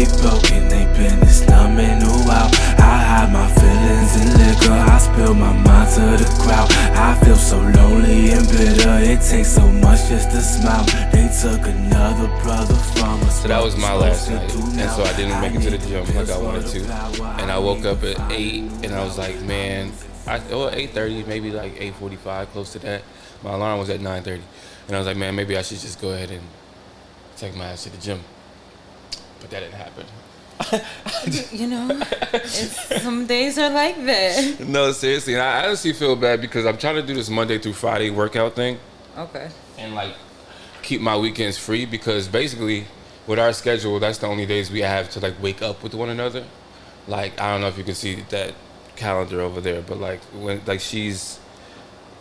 they broken, they been this numbing out. I hide my feelings in liquor, I spill my mind to the crowd. I feel so lonely and bitter, it takes so much just to smile. They took another brother from us. So that was my last night, and so I didn't make it to the gym like I wanted to. And I woke up at 8, and I was like, man, 8:30, maybe like 8:45, close to that. My alarm was at 9:30, and I was like, man, maybe I should just go ahead and take my ass to the gym. But that didn't happen. You know, some days are like that. No, seriously, and I honestly feel bad because I'm trying to do this Monday through Friday workout thing. Okay. And like keep my weekends free, because basically with our schedule, that's the only days we have to like wake up with one another. Like, I don't know if you can see that calendar over there, but like when like she's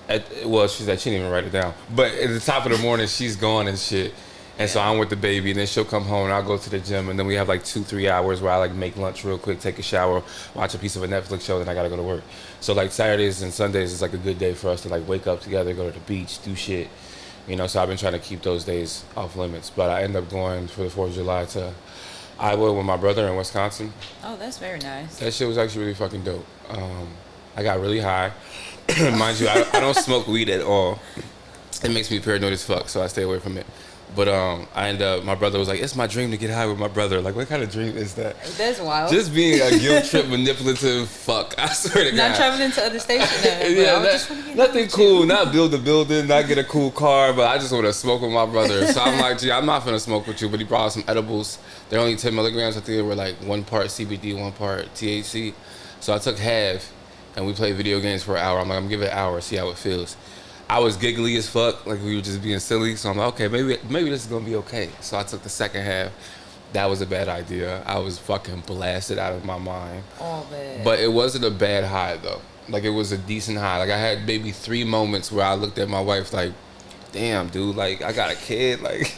at, well, she didn't even write it down, but at the top of the morning she's gone and shit. And so I'm with the baby, and then she'll come home, and I'll go to the gym, and then we have like 2-3 hours where I like make lunch real quick, take a shower, watch a piece of a Netflix show, then I gotta go to work. So like Saturdays and Sundays is like a good day for us to like wake up together, go to the beach, do shit, you know. So I've been trying to keep those days off limits, but I end up going for the 4th of July to Iowa with my brother in Wisconsin. Oh, that's very nice. That shit was actually really fucking dope. I got really high. Mind you, I don't smoke weed at all. It makes me paranoid as fuck, so I stay away from it. But I end up, my brother was like, it's my dream to get high with my brother. Like, what kind of dream is that? That's wild. Just being a guilt trip, manipulative fuck. I swear to God. Not traveling to other states. Yeah, nothing cool. Not build a building, not get a cool car, but I just want to smoke with my brother. So I'm like, gee, I'm not finna smoke with you. But he brought some edibles. They're only 10 milligrams. I think they were like 1 part CBD, 1 part THC. So I took half, and we played video games for an hour. I'm like, I'm gonna give it an hour, see how it feels. I was giggly as fuck, like we were just being silly. So I'm like, okay, maybe this is gonna be okay. So I took the second half. That was a bad idea. I was fucking blasted out of my mind. Oh, man. But it wasn't a bad high though. Like, it was a decent high. Like, I had maybe 3 moments where I looked at my wife like, damn, dude, like, I got a kid. Like,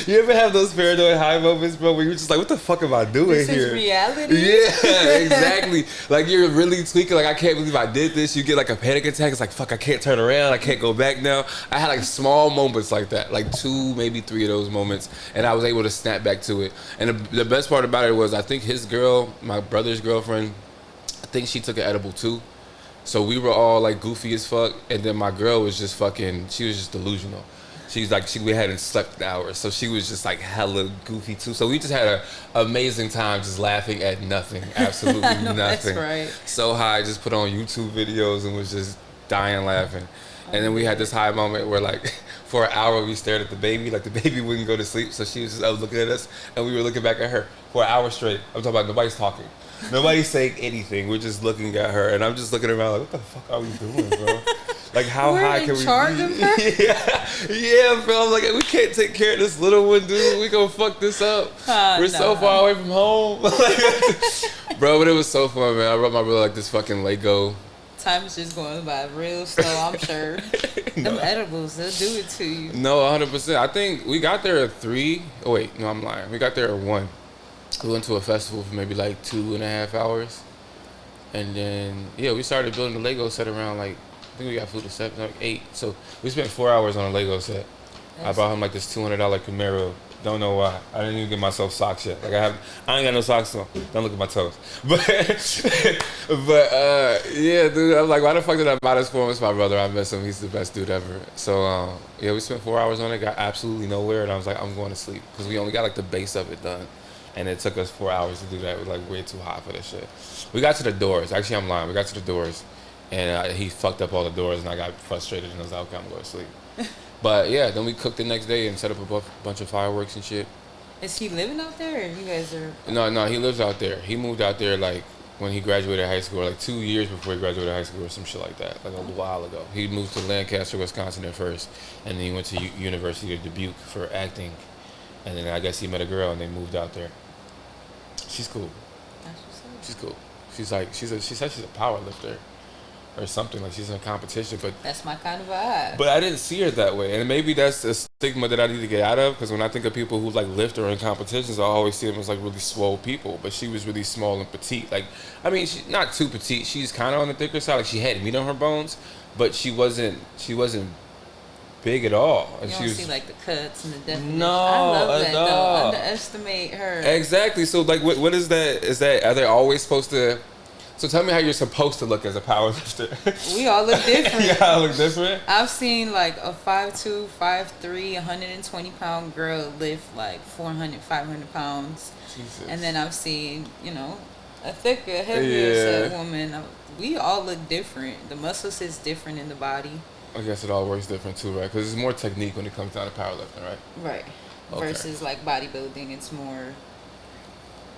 you ever have those paranoid high moments, bro, where you're just like, what the fuck am I doing this here? This is reality? Yeah, exactly. Like, you're really tweaking. Like, I can't believe I did this. You get like a panic attack. It's like, fuck, I can't turn around. I can't go back now. I had like small moments like that, like 2, maybe 3 of those moments, and I was able to snap back to it. And the best part about it was, I think his girl, my brother's girlfriend, I think she took an edible too. So we were all like goofy as fuck, and then my girl was just fucking, she was just delusional. She's like, we hadn't slept in hours, so she was just like hella goofy too. So we just had an amazing time just laughing at nothing, absolutely nothing. That's right. So high, just put on YouTube videos and was just dying laughing. And then we had this high moment where like for an hour we stared at the baby, like the baby wouldn't go to sleep, so she was just up looking at us, and we were looking back at her for an hour straight. I'm talking about nobody's talking. Nobody's saying anything. We're just looking at her, and I'm just looking around like, what the fuck are we doing, bro? Like, how high can we be? Yeah, bro. I'm like, we can't take care of this little one, dude. We gonna fuck this up. We're so far away from home. Bro, but it was so fun, man. I brought my brother like this fucking Lego. Time is just going by real slow, I'm sure. Them edibles, they'll do it to you. No, 100%. I think we got there at 3. Oh, wait. No, I'm lying. We got there at 1. We went to a festival for maybe like 2.5 hours. And then, yeah, we started building the Lego set around like, I think we got food at 7, like 8. So we spent 4 hours on a Lego set. I bought him like this $200 Camaro. Don't know why. I didn't even get myself socks yet. Like, I ain't got no socks on. Don't look at my toes. But yeah, dude, I'm like, why the fuck did I buy this for him? It's my brother. I miss him. He's the best dude ever. So, yeah, we spent 4 hours on it, got absolutely nowhere, and I was like, I'm going to sleep. Because we only got like the base of it done. And it took us 4 hours to do that. It was like way too hot for this shit. We got to the doors. Actually, I'm lying. We got to the doors, and he fucked up all the doors, and I got frustrated, and I was like, okay, I'm going to sleep. But yeah, then we cooked the next day and set up a bunch of fireworks and shit. Is he living out there, or you guys are? No, he lives out there. He moved out there like when he graduated high school, like 2 years before he graduated high school or some shit like that, like a while ago. He moved to Lancaster, Wisconsin at first, and then he went to University of Dubuque for acting, and then I guess he met a girl and they moved out there. She's cool. She's cool. She said she's a power lifter or something, like she's in a competition, but that's my kind of vibe. But I didn't see her that way, and maybe that's a stigma that I need to get out of, because when I think of people who like lift or in competitions, I always see them as like really swole people, but she was really small and petite. Like, I mean, she's not too petite, she's kind of on the thicker side, like she had meat on her bones, but she wasn't big at all. And You she don't was see like the cuts and the definition. No, I love at that though. all. Underestimate her. Exactly. So like, what is that? Is that are they always supposed to? So tell me how you're supposed to look as a powerlifter. We all look different. You all look different. I've seen like a 5'2", 5'3", 120-pound girl lift like 400, 500 pounds. Jesus. And then I've seen, a thicker, heavier set woman. We all look different. The muscle sits different in the body. I guess it all works different too, right? Because it's more technique when it comes down to powerlifting, right? Right. Okay. Versus like bodybuilding, it's more.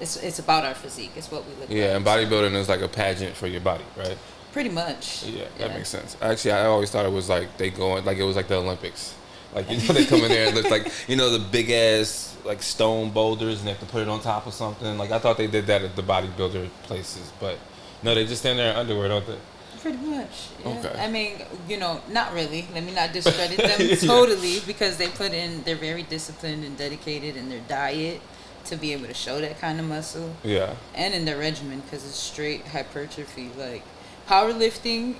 It's about our physique. It's what we look like. Yeah, and bodybuilding is like a pageant for your body, right? Pretty much. Yeah, that makes sense. Actually, I always thought it was like it was like the Olympics. Like, they come in there and lift like, the big ass like stone boulders and they have to put it on top of something. Like, I thought they did that at the bodybuilder places, but no, they just stand there in underwear, don't they? Pretty much. Yeah. Okay. I mean, not really. Let me not discredit them totally because they're very disciplined and dedicated in their diet to be able to show that kind of muscle. Yeah. And in their regimen because it's straight hypertrophy. Like, powerlifting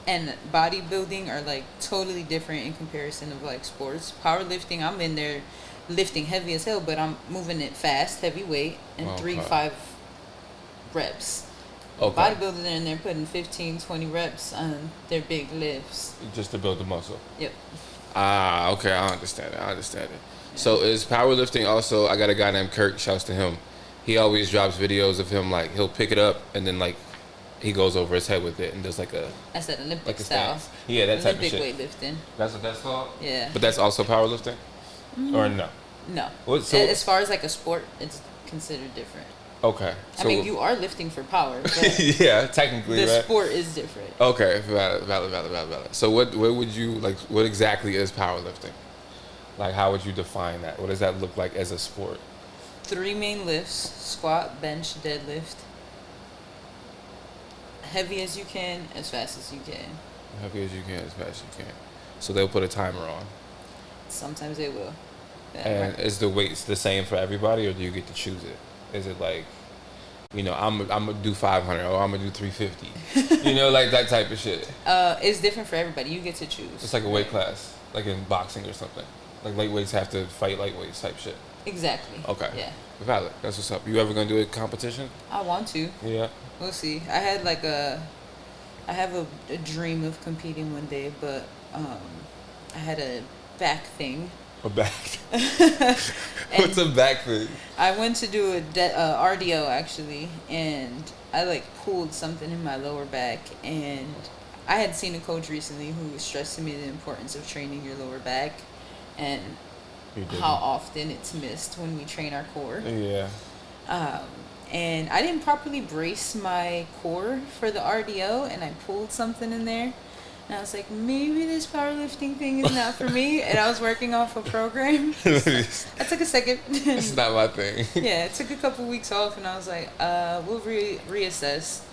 and bodybuilding are like totally different in comparison of like sports. Powerlifting, I'm in there lifting heavy as hell, but I'm moving it fast, heavy weight, and 3-5 reps. Okay. Bodybuilders are in there putting 15, 20 reps on their big lifts. Just to build the muscle. Yep. Ah, okay, I understand it. So is powerlifting also? I got a guy named Kirk. Shouts to him. He always drops videos of him like he'll pick it up and then like he goes over his head with it and does like a. That's that Olympic like a style. stance. Yeah, that type of shit. Olympic weightlifting. That's what that's called. Yeah. But that's also powerlifting, or no? No. What, so, as far as like a sport, it's considered different. Okay. So, I mean, you are lifting for power, but yeah, technically, the right? sport is different. Okay, valid. So what would you like? What exactly is powerlifting? Like, how would you define that? What does that look like as a sport? 3 main lifts: squat, bench, deadlift. Heavy as you can, as fast as you can. Heavy as you can, as fast as you can. So they'll put a timer on. Sometimes they will. Yeah, And is the weights the same for everybody, or do you get to choose it? Is it like, I'm gonna do 500, or I'm gonna do 350? Like that type of shit. It's different for everybody. You get to choose. It's like a weight class, like in boxing or something. Like lightweights have to fight lightweights type shit. Exactly. Okay. Yeah. Valid. That's what's up. You ever gonna do a competition? I want to. Yeah. We'll see. I have a dream of competing one day, but I had a back thing. A back. What's a back thing? I went to do a RDO actually, and I like pulled something in my lower back, and I had seen a coach recently who was stressing me the importance of training your lower back, and how often it's missed when we train our core. Yeah. And I didn't properly brace my core for the RDO, and I pulled something in there. And I was like, maybe this powerlifting thing is not for me. And I was working off a program. I took a second. It's not my thing. Yeah, it took a couple weeks off, and I was like, we'll reassess.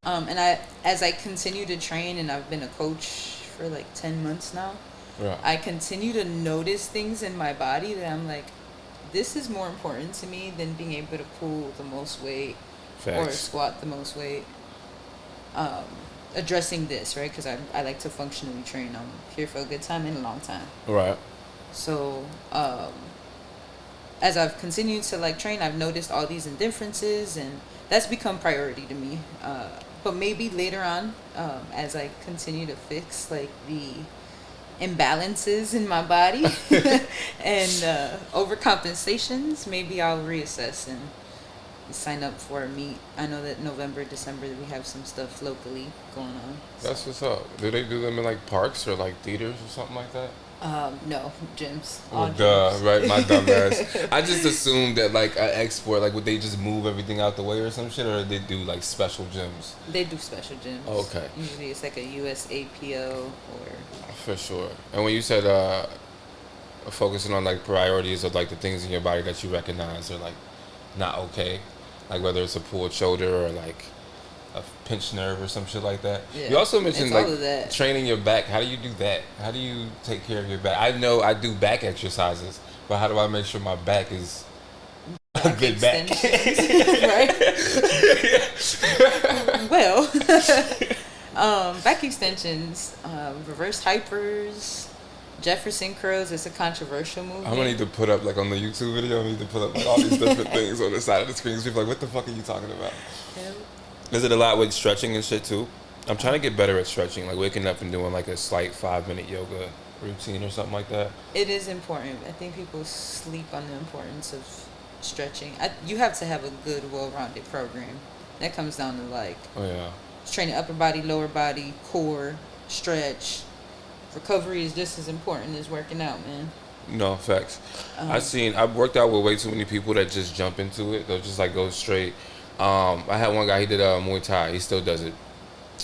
And as I continue to train, and I've been a coach for like 10 months now, Right. I continue to notice things in my body that I'm like, this is more important to me than being able to pull the most weight. Facts. Or squat the most weight. Addressing this, right? Because I like to functionally train. I'm here for a good time and a long time. Right. So, as I've continued to like train, I've noticed all these indifferences, and that's become priority to me. But maybe later on, as I continue to fix like the imbalances in my body and overcompensations, maybe I'll reassess and sign up for a meet. I know that November, December, we have some stuff locally going on. That's what's up. Do they do them in like parks or like theaters or something like that? No, gyms. Well, duh, right? My dumb ass. I just assumed that like an export, like would they just move everything out the way or some shit, or they do like special gyms? They do special gyms. Okay. Usually it's like a USAPO or. For sure. And when you said focusing on like priorities of like the things in your body that you recognize are like not okay, like whether it's a pulled shoulder or like a pinched nerve or some shit like that. Yeah, you also mentioned like all of that. training your back. How do you do that? How do you take care of your back? I know I do back exercises, but how do I make sure my back is a good back? Right? Well, back extensions, reverse hypers, Jefferson curls is a controversial movement. I'm gonna need to put up like on the YouTube video. I need to put up like all these different things on the side of the screen. People are like, what the fuck are you talking about? Yeah. Is it a lot with stretching and shit too? I'm trying to get better at stretching, like waking up and doing like a slight 5-minute yoga routine or something like that. It is important. I think people sleep on the importance of stretching. You have to have a good, well-rounded program. That comes down to like training upper body, lower body, core, stretch. Recovery is just as important as working out, man. No, facts. I've worked out with way too many people that just jump into it. They'll just like go straight. I had one guy, he did Muay Thai. He still does it.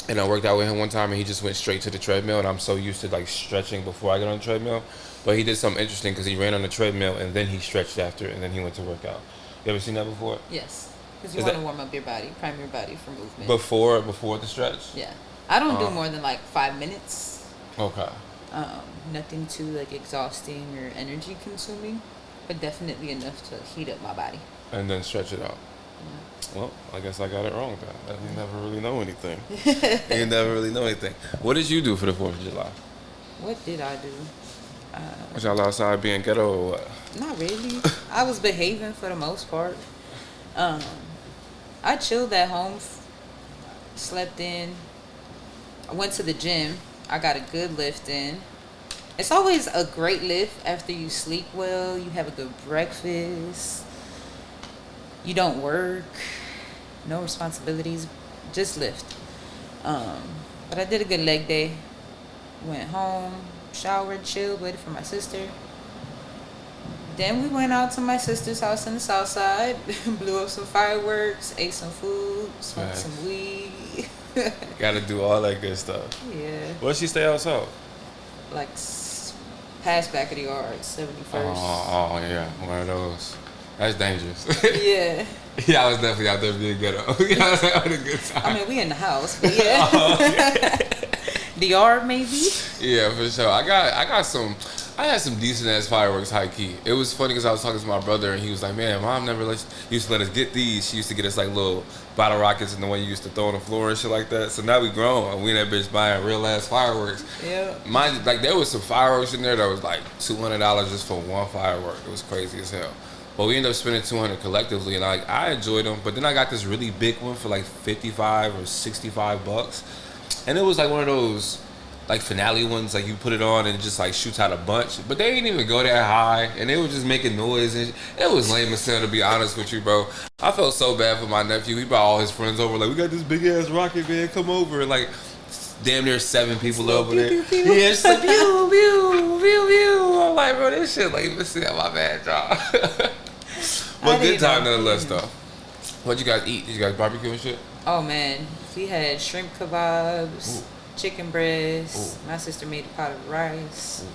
And I worked out with him one time and he just went straight to the treadmill. And I'm so used to like stretching before I get on the treadmill. But he did something interesting because he ran on the treadmill and then he stretched after and then he went to work out. You ever seen that before? Yes. Because you want to warm up your body, prime your body for movement. Before the stretch? Yeah. I don't do more than like 5 minutes. Okay. Nothing too like exhausting or energy consuming, but definitely enough to heat up my body. And then stretch it out. Yeah. Well, I guess I got it wrong then. You never really know anything. You never really know anything. What did you do for the 4th of July? What did I do? Was y'all outside being ghetto or what? Not really. I was behaving for the most part. I chilled at home, slept in. I went to the gym. I got a good lift in. It's always a great lift after you sleep well, you have a good breakfast, you don't work, no responsibilities, just lift. But I did a good leg day. Went home, showered, chilled, waited for my sister. Then we went out to my sister's house in the south side, blew up some fireworks, ate some food, smoked some weed. Gotta do all that good stuff. Yeah. Where'd she stay outside? Like past back of the yard, 71st. Oh yeah, one of those. That's dangerous. Yeah. Yeah, I was definitely out there being ghetto. Yeah, I was having a good time. I mean, we in the house, but yeah. The yard, maybe. Yeah, for sure. I had some decent ass fireworks, high key. It was funny because I was talking to my brother and he was like, "Man, Mom never used to let us get these. She used to get us like little bottle rockets and the one you used to throw on the floor and shit like that. So now we grown and we in that bitch buying real ass fireworks. Yeah. Mind, like there was some fireworks in there that was like $200 just for one firework. It was crazy as hell. But we ended up spending $200 collectively, and like I enjoyed them. But then I got this really big one for like $55 or $65, and it was like one of those like finale ones, like you put it on and it just like shoots out a bunch. But they didn't even go that high, and they were just making noise, and it was lame as hell, to be honest with you, bro. I felt so bad for my nephew. He brought all his friends over, like, we got this big ass rocket, man, come over, and like damn near 7 people over there. Yeah, it's like pew pew pew pew. I'm like, bro, this shit like missing out my bad job. But good time nonetheless, though. What'd you guys eat? Did you guys barbecue and shit? Oh man, we had shrimp kebabs. Ooh. Chicken breast. Ooh. My sister made a pot of rice. Ooh.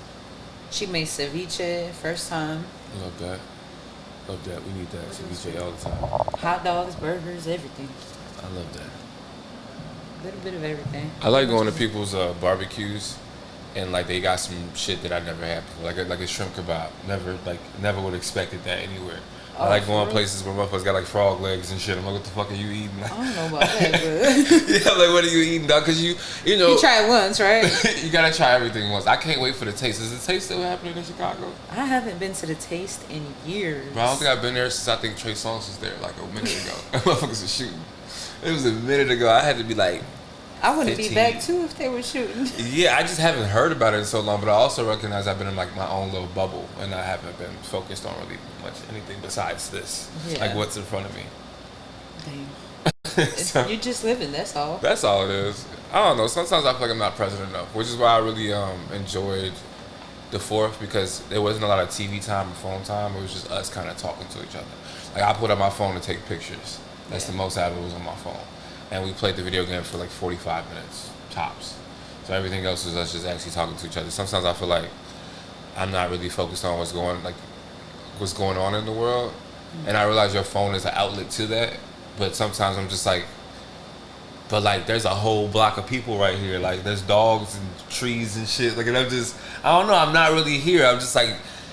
She made ceviche, first time. Love that. Love that. We need that ceviche all the time. Hot dogs, burgers, everything. I love that. A little bit of everything. I like going to people's barbecues, and like they got some shit that I never had before, like a shrimp kebab. Never would have expected that anywhere. I like going places where motherfuckers got like frog legs and shit. I'm like, what the fuck are you eating? I don't know about that, but yeah, like what are you eating, dog? Cause you know you try it once, right? You gotta try everything once. I can't wait for the taste. Is the taste still happening in Chicago? I haven't been to the Taste in years. Bro, I don't think I've been there since I think Trey Songz was there like a minute ago. Motherfuckers were shooting. It was a minute ago. I had to be like, I wouldn't be back too if they were shooting. Yeah, I just haven't heard about it in so long, but I also recognize I've been in like my own little bubble and I haven't been focused on really much anything besides this. Yeah. Like what's in front of me. Damn. So, you're just living, that's all. That's all it is. I don't know. Sometimes I feel like I'm not present enough, which is why I really enjoyed the 4th, because there wasn't a lot of TV time or phone time. It was just us kind of talking to each other. Like I put up my phone to take pictures. That's the most I ever was on my phone. And we played the video game for like 45 minutes, tops. So everything else is us just actually talking to each other. Sometimes I feel like I'm not really focused on what's going on in the world. And I realize your phone is an outlet to that. But sometimes I'm just like, but like there's a whole block of people right here. Like there's dogs and trees and shit. Like, and I don't know, I'm not really here. I'm just like